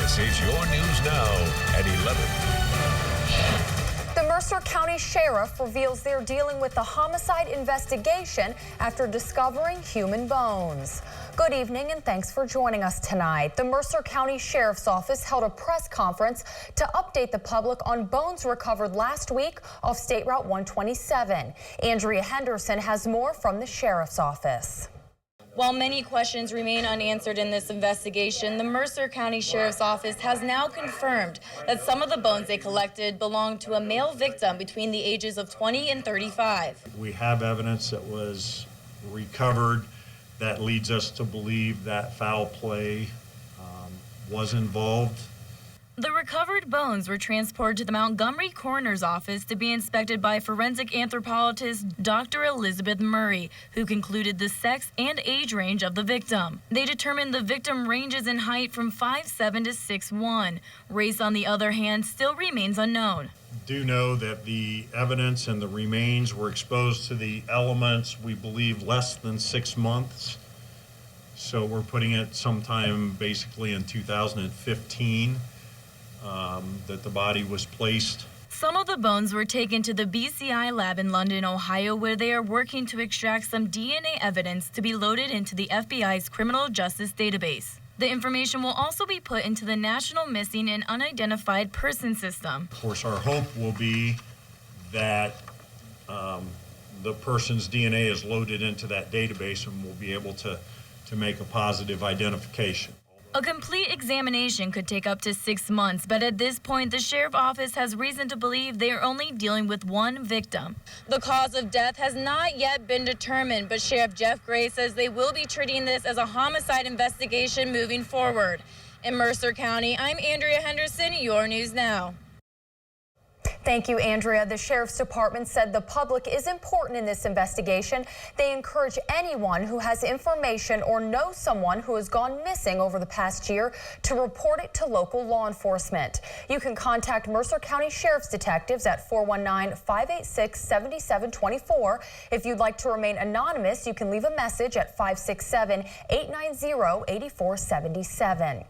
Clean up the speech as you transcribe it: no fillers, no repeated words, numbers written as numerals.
This is your news now at 11. The Mercer County Sheriff reveals they're dealing with a homicide investigation after discovering human bones. Good evening and thanks for joining us tonight. The Mercer County Sheriff's Office held a press conference to update the public on bones recovered last week off State Route 127. Andrea Henderson has more from the Sheriff's Office. While many questions remain unanswered in this investigation, the Mercer County Sheriff's Office has now confirmed that some of the bones they collected belonged to a male victim between the ages of 20 and 35. We have evidence that was recovered that leads us to believe that foul play was involved. The recovered bones were transported to the Montgomery Coroner's Office to be inspected by forensic anthropologist Dr. Elizabeth Murray, who concluded the sex and age range of the victim. They determined the victim ranges in height from 5'7" to 6'1". Race, on the other hand, still remains unknown. Do know that the evidence and the remains were exposed to the elements, we believe, less than 6 months. So we're putting it sometime basically in 2015. That the body was placed. Some of the bones were taken to the BCI lab in London, Ohio, where they are working to extract some DNA evidence to be loaded into the FBI's criminal justice database. The information will also be put into the National Missing and Unidentified Person System. Of course, our hope will be that the person's DNA is loaded into that database and we'll be able to make a positive identification. A complete examination could take up to 6 months, but at this point, the Sheriff's Office has reason to believe they are only dealing with one victim. The cause of death has not yet been determined, but Sheriff Jeff Gray says they will be treating this as a homicide investigation moving forward. In Mercer County, I'm Andrea Henderson, your News Now. Thank you, Andrea. The Sheriff's Department said the public is important in this investigation. They encourage anyone who has information or knows someone who has gone missing over the past year to report it to local law enforcement. You can contact Mercer County Sheriff's detectives at 419-586-7724. If you'd like to remain anonymous, you can leave a message at 567-890-8477.